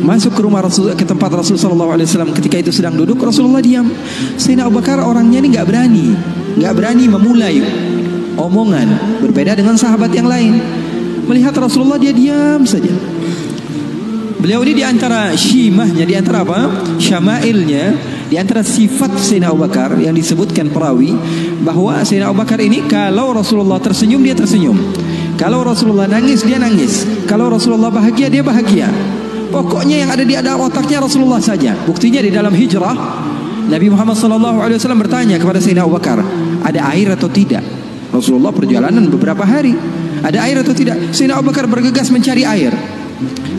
masuk ke rumah Rasul, ke tempat Rasul sallallahu alaihi wasallam. Ketika itu sedang duduk, Rasulullah diam. Sayyidina Abu Bakar orangnya ini nggak berani memulai omongan, berbeda dengan sahabat yang lain. Melihat Rasulullah, dia diam saja. Beliau ini di antara syimahnya, di antara apa? Syama'ilnya, di antara sifat Sayyidina Abu Bakar yang disebutkan perawi bahwa Sayyidina Abu Bakar ini kalau Rasulullah tersenyum, dia tersenyum. Kalau Rasulullah nangis, dia nangis. Kalau Rasulullah bahagia, dia bahagia. Pokoknya yang ada di dalam otaknya Rasulullah saja. Buktinya di dalam hijrah, Nabi Muhammad SAW bertanya kepada Sayyidina Abu Bakar, ada air atau tidak? Rasulullah perjalanan beberapa hari, ada air atau tidak? Sayyidina Abu Bakar bergegas mencari air.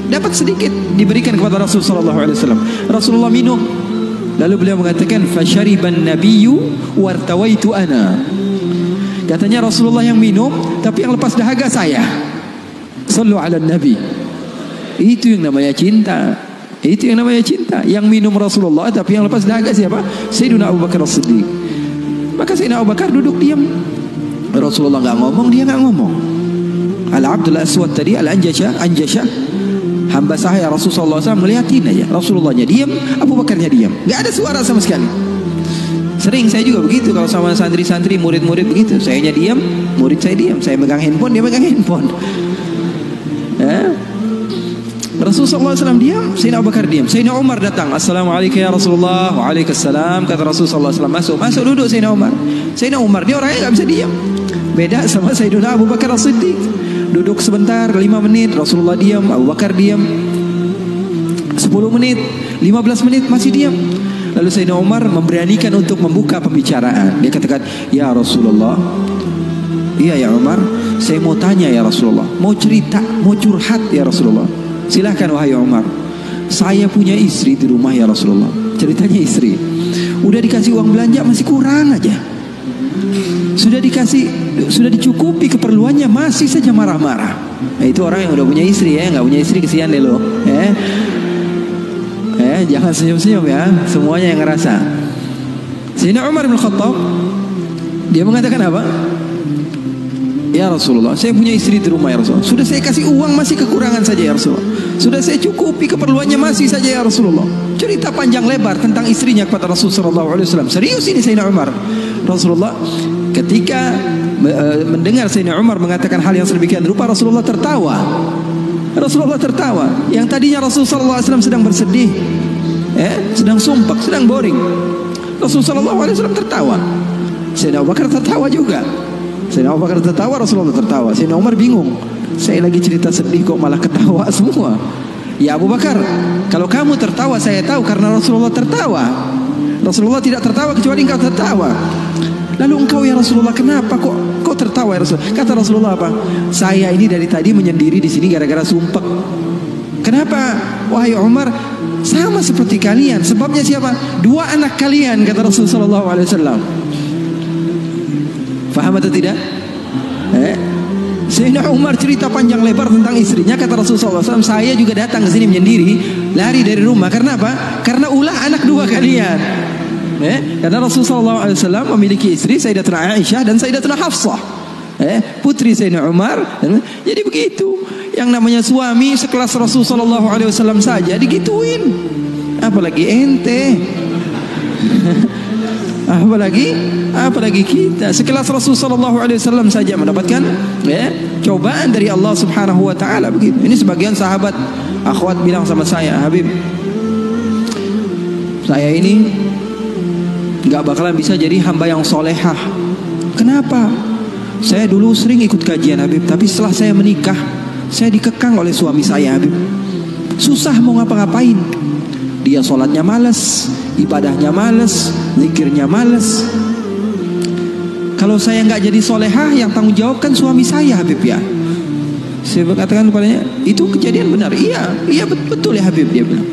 Dapat sedikit, diberikan kepada Rasulullah SAW. Rasulullah minum. Lalu beliau mengatakan, "Fashariban nabiyyu wartawaitu ana." Katanya Rasulullah yang minum, tapi yang lepas dahaga saya. Sallu ala nabi. Itu yang namanya cinta. Itu yang namanya cinta. Yang minum Rasulullah, tapi yang lepas dahaga siapa? Sayyidina Abu Bakar As-Siddiq. Maka Sayyidina Abu Bakar duduk diam. Rasulullah nggak ngomong, dia nggak ngomong. Al-Abdul Aswad tadi, Al-Anjasha, hamba sahaya Rasulullah SAW, melihatin aja. Rasulullahnya diam, Abu Bakarnya diam. Nggak ada suara sama sekali. Sering saya juga begitu kalau sama santri-santri, murid-murid begitu. Sayanya diam, murid saya diam. Saya megang handphone, dia megang handphone. Rasulullah SAW diam, Sayyidina Abu Bakar diam. Sayyidina Umar datang, "Assalamualaikum ya Rasulullah." Waalaikumsalam. Kata Rasulullah SAW, masuk duduk Sayyidina Umar. Sayyidina Umar dia orangnya nggak bisa diam. Beda sama Sayyidina Abu Bakar As-Siddiq. Duduk sebentar, 5 menit, Rasulullah diam, Abu Bakar diam. 10 menit, 15 menit masih diam. Lalu Sayyidina Umar memberanikan untuk membuka pembicaraan. Dia katakan, "Ya Rasulullah." "Iya ya Umar, saya mau tanya ya Rasulullah. Mau cerita, mau curhat ya Rasulullah." "Silahkan wahai Umar." "Saya punya istri di rumah ya Rasulullah." Ceritanya istri. Udah dikasih uang belanja masih kurang aja. Sudah dicukupi keperluannya, masih saja marah-marah. Nah, itu orang yang udah punya istri ya. Nggak punya istri kesian deh lo. Jangan senyum-senyum ya. Semuanya yang ngerasa. Sayyidina Umar bin Khattab, dia mengatakan apa? "Ya Rasulullah, saya punya istri di rumah ya Rasulullah. Sudah saya kasih uang masih kekurangan saja ya Rasulullah. Sudah saya cukupi keperluannya masih saja ya Rasulullah." Cerita panjang lebar tentang istrinya kepada Rasulullah SAW. Serius ini Sayyidina Umar. Rasulullah ketika mendengar Sayyidina Umar mengatakan hal yang sedemikian rupa, Rasulullah tertawa. Rasulullah tertawa. Yang tadinya Rasulullah SAW sedang bersedih, sedang sumpah, sedang boring, Rasulullah SAW tertawa. Sayyidina Abu Bakar tertawa juga. Sayyidina Abu Bakar tertawa, Rasulullah tertawa. Sayyidina Umar bingung. Saya lagi cerita sedih kok malah ketawa semua. "Ya Abu Bakar, kalau kamu tertawa saya tahu karena Rasulullah tertawa. Rasulullah tidak tertawa kecuali engkau tertawa. Lalu engkau ya Rasulullah kenapa kok tertawa ya Rasulullah?" Kata Rasulullah apa? "Saya ini dari tadi menyendiri di sini gara-gara sumpek." "Kenapa wahai Umar?" "Sama seperti kalian. Sebabnya siapa? 2 anak kalian," kata Rasulullah SAW. Faham atau tidak? Sayyidina Umar cerita panjang lebar tentang istrinya. Kata Rasulullah SAW, "Saya juga datang ke sini menyendiri, lari dari rumah. Karena apa? Karena ulah anak 2 kalian." Karena Rasulullah SAW memiliki istri Sayyidatuna Aisyah dan Sayyidatuna Hafsah, putri Sayyidina Umar. Jadi begitu. Yang namanya suami sekelas Rasulullah SAW saja digituin, apalagi ente. apalagi kita sekelas Rasulullah SAW saja mendapatkan cobaan dari Allah Subhanahu wa taala begitu. Ini sebagian sahabat akhwat bilang sama saya, "Habib, saya ini nggak bakalan bisa jadi hamba yang solehah." "Kenapa?" "Saya dulu sering ikut kajian Habib, tapi setelah saya menikah saya dikekang oleh suami saya Habib. Susah mau ngapa-ngapain. Dia sholatnya malas, ibadahnya malas, zikirnya malas. Kalau saya nggak jadi solehah, yang tanggung jawab kan suami saya Habib ya." Saya berkatakan kepadanya, "Itu kejadian benar." Iya betul ya Habib." Dia bilang,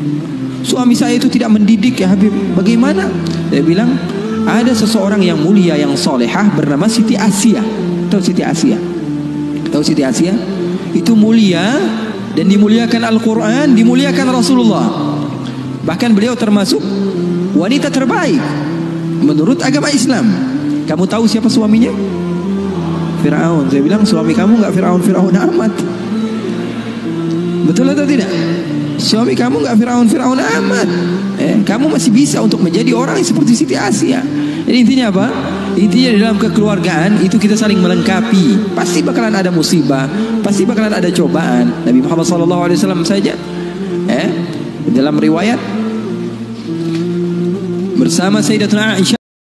"Suami saya itu tidak mendidik ya Habib." "Bagaimana?" Dia bilang, "Ada seseorang yang mulia yang solehah bernama Siti Asia." Tahu Siti Asia? Tahu Siti Asia? Itu mulia dan dimuliakan Al-Quran, dimuliakan Rasulullah. Bahkan beliau termasuk wanita terbaik menurut agama Islam. Kamu tahu siapa suaminya? Fir'aun. Saya bilang, suami kamu nggak Fir'aun amat. Betul atau tidak? Suami kamu nggak Firaun amat. Kamu masih bisa untuk menjadi orang yang seperti Siti Asia. Jadi intinya apa? Intinya dalam kekeluargaan itu kita saling melengkapi. Pasti bakalan ada musibah, pasti bakalan ada cobaan. Nabi Muhammad SAW saja, dalam riwayat bersama Sayyidatuna Aisyah